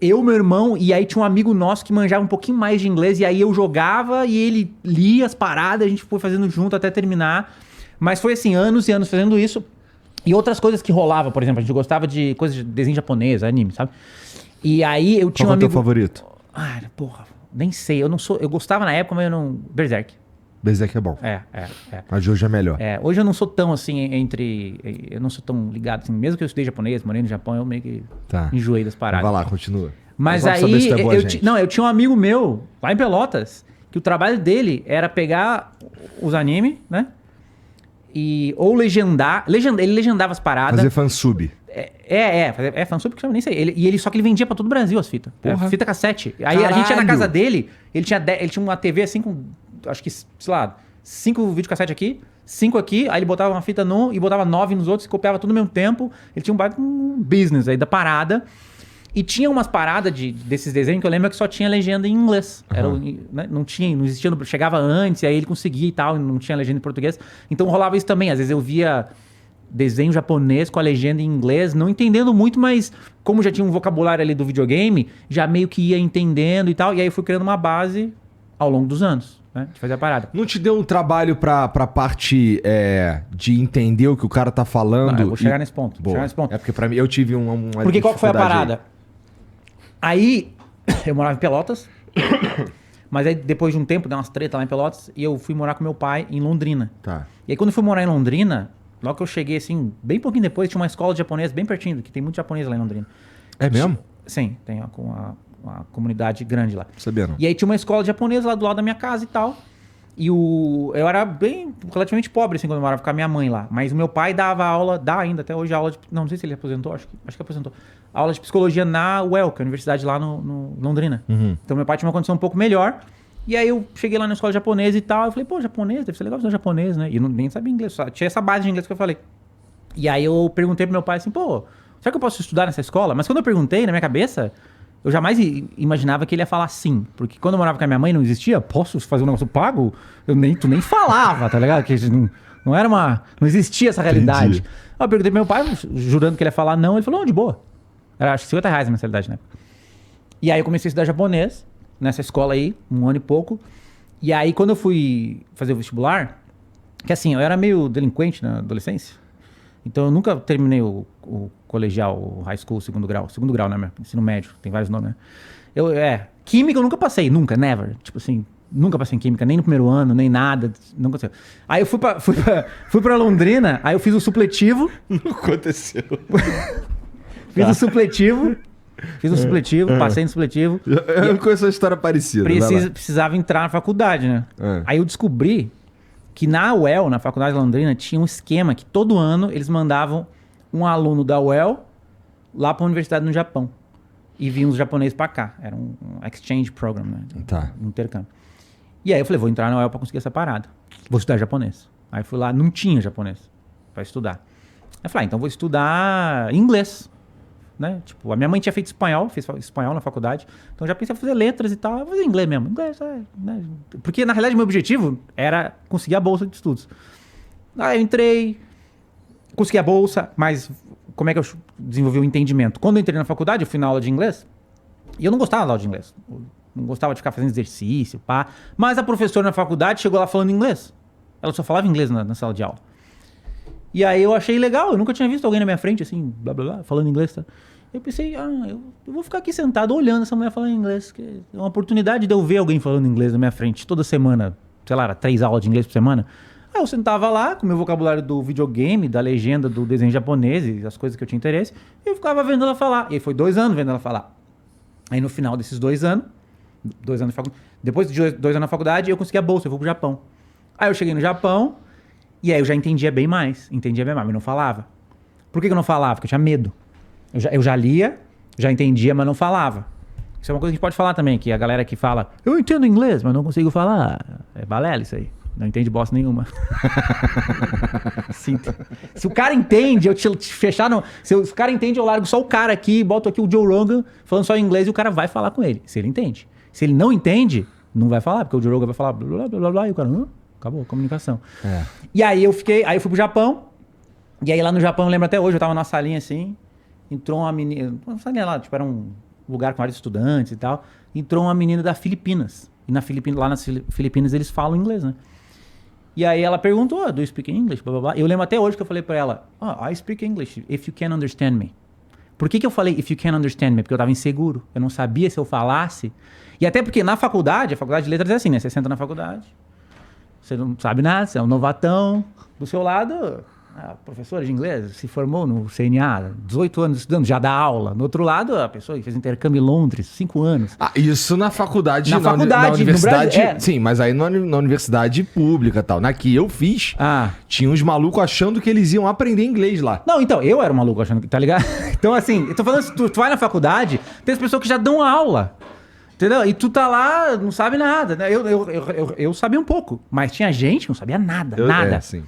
eu, meu irmão, e aí tinha um amigo nosso que manjava um pouquinho mais de inglês, e aí eu jogava e ele lia as paradas, a gente foi fazendo junto até terminar. Mas foi assim, anos e anos fazendo isso. E outras coisas que rolava, por exemplo, a gente gostava de coisas de desenho japonês, anime, sabe? E aí eu tinha Qual um foi o amigo... teu favorito? Ah, porra, nem sei, eu gostava na época, mas eu não... Berserk. Berserk é bom. É. Mas de hoje é melhor. Hoje eu não sou tão assim eu não sou tão ligado assim. Mesmo que eu estudei japonês, morei no Japão, eu meio que enjoei das paradas. Vai lá, continua. Mas Vamos aí, saber se tu é boa, gente. eu tinha um amigo meu, lá em Pelotas, que o trabalho dele era pegar os animes, né? Ou legendar. Ele legendava as paradas. Fazer fansub. É fansub que eu nem sei. Só que ele vendia pra todo o Brasil as fitas. Fita cassete. Aí a gente ia na casa dele, ele tinha uma TV assim com, acho que, sei lá, 5 videocassetes aqui, 5 aqui, aí ele botava uma fita num e botava 9 nos outros e copiava tudo ao mesmo tempo. Ele tinha um business aí da parada. E tinha umas paradas desses desenhos que eu lembro que só tinha legenda em inglês. Né? Não existia, chegava antes, e aí ele conseguia e tal, não tinha legenda em português. Então rolava isso também. Às vezes eu via desenho japonês com a legenda em inglês, não entendendo muito, mas como já tinha um vocabulário ali do videogame, já meio que ia entendendo e tal. E aí eu fui criando uma base ao longo dos anos, né? De fazer a parada. Não te deu um trabalho pra parte de entender o que o cara tá falando? Não, eu vou chegar nesse ponto. É porque pra mim, eu tive uma Porque qual que foi a dificuldade parada? Aí, eu morava em Pelotas, mas aí depois de um tempo, deu umas treta lá em Pelotas, e eu fui morar com meu pai em Londrina. Tá. E aí quando eu fui morar em Londrina, logo que eu cheguei assim, bem pouquinho depois, tinha uma escola de japonês bem pertinho, que tem muito japonês lá em Londrina. É mesmo? Sim, tem uma comunidade grande lá. Sabia não. E aí tinha uma escola de japonês lá do lado da minha casa e tal. E eu era relativamente pobre, assim, quando eu morava com a minha mãe lá. Mas o meu pai dava aula, dá ainda até hoje aula de... Não sei se ele aposentou, acho que aposentou. Aula de psicologia na UEL, que é a universidade lá no Londrina. Uhum. Então meu pai tinha uma condição um pouco melhor. E aí eu cheguei lá na escola japonesa e tal. Eu falei, pô, japonês, deve ser legal estudar japonês, né? E eu nem sabia inglês, só tinha essa base de inglês que eu falei. E aí eu perguntei pro meu pai assim, pô, será que eu posso estudar nessa escola? Mas quando eu perguntei, na minha cabeça... Eu jamais imaginava que ele ia falar sim. Porque quando eu morava com a minha mãe, não existia, posso fazer um negócio pago? Tu nem falava, tá ligado? Que não era não existia essa realidade. Entendi. Eu perguntei pro meu pai, jurando que ele ia falar não, ele falou, não, de boa. Era acho que R$50 a mensalidade, né? E aí eu comecei a estudar japonês, nessa escola aí, 1 ano e pouco. E aí quando eu fui fazer o vestibular, que assim, eu era meio delinquente na adolescência. Então eu nunca terminei o colegial, o high school, segundo grau, né? Ensino médio, tem vários nomes, né? Química eu nunca passei, nunca, never. Tipo assim, nunca passei em química, nem no primeiro ano, nem nada, nunca aconteceu. Aí eu fui pra Londrina, aí eu fiz o supletivo. Não aconteceu. Fiz o supletivo, passei no supletivo. Eu conheço uma história parecida. Precisava entrar na faculdade, né? Aí eu descobri que na UEL, na Faculdade de Londrina, tinha um esquema que todo ano eles mandavam um aluno da UEL lá para a universidade no Japão. E vinham os japoneses para cá. Era um exchange program, né? Tá. Um intercâmbio. E aí eu falei, vou entrar na UEL para conseguir essa parada. Vou estudar japonês. Aí fui lá, não tinha japonês para estudar. Aí eu falei, então vou estudar inglês. Né? Tipo, a minha mãe tinha feito espanhol, fez espanhol na faculdade, então já pensei em fazer letras e tal, eu vou fazer inglês mesmo. Inglês, né? Porque na realidade meu objetivo era conseguir a bolsa de estudos. Aí eu entrei, consegui a bolsa, mas como é que eu desenvolvi o entendimento? Quando eu entrei na faculdade, eu fui na aula de inglês, e eu não gostava da aula de inglês. Eu não gostava de ficar fazendo exercício, pá. Mas a professora na faculdade chegou lá falando inglês. Ela só falava inglês na sala de aula. E aí eu achei legal, eu nunca tinha visto alguém na minha frente, assim, blá blá blá, falando inglês, tá? Eu pensei, eu vou ficar aqui sentado olhando essa mulher falando inglês, que é uma oportunidade de eu ver alguém falando inglês na minha frente toda semana, sei lá, 3 aulas de inglês por semana. Aí eu sentava lá com o meu vocabulário do videogame, da legenda, do desenho japonês e as coisas que eu tinha interesse, e eu ficava vendo ela falar. E aí foi 2 anos vendo ela falar. Aí no final desses 2 anos, 2 anos de faculdade, depois de 2 anos na faculdade, eu consegui a bolsa, eu vou pro Japão. Aí eu cheguei no Japão, e aí eu já entendia bem mais, mas não falava. Por que eu não falava? Porque eu tinha medo. Eu já lia, já entendia, mas não falava. Isso é uma coisa que a gente pode falar também, que a galera que fala, eu entendo inglês, mas não consigo falar. É balela isso aí. Não entende bosta nenhuma. Se o cara entende, eu te fechar no... Se o cara entende, eu largo só o cara aqui, boto aqui o Joe Rogan falando só inglês e o cara vai falar com ele. Se ele entende. Se ele não entende, não vai falar, porque o Joe Rogan vai falar blá, blá, blá, blá, e o cara, acabou a comunicação. E aí eu fui pro Japão, e aí lá no Japão, eu lembro até hoje, eu tava numa salinha assim, entrou uma menina lá, tipo, era um lugar com vários estudantes e tal. Entrou uma menina da Filipinas. E lá nas Filipinas eles falam inglês, né? E aí ela perguntou, do you speak English? Blá, blá, blá. Eu lembro até hoje que eu falei pra ela, I speak English if you can understand me. Por que eu falei if you can understand me? Porque eu tava inseguro. Eu não sabia se eu falasse. E até porque na faculdade, a faculdade de letras é assim, né? Você senta na faculdade, você não sabe nada, você é um novatão. Do seu lado, a professora de inglês se formou no CNA, 18 anos estudando, já dá aula. No outro lado, a pessoa que fez intercâmbio em Londres, 5 anos. Isso na faculdade, na universidade. No Brasil, Sim, mas aí na universidade pública e tal. Na que eu fiz, tinha uns malucos achando que eles iam aprender inglês lá. Não, então, eu era um maluco achando que, tá ligado? Então, assim, eu tô falando, se tu vai na faculdade, tem as pessoas que já dão aula. Entendeu? E tu tá lá, não sabe nada. Né? Eu sabia um pouco, mas tinha gente que não sabia nada, nada. Sim.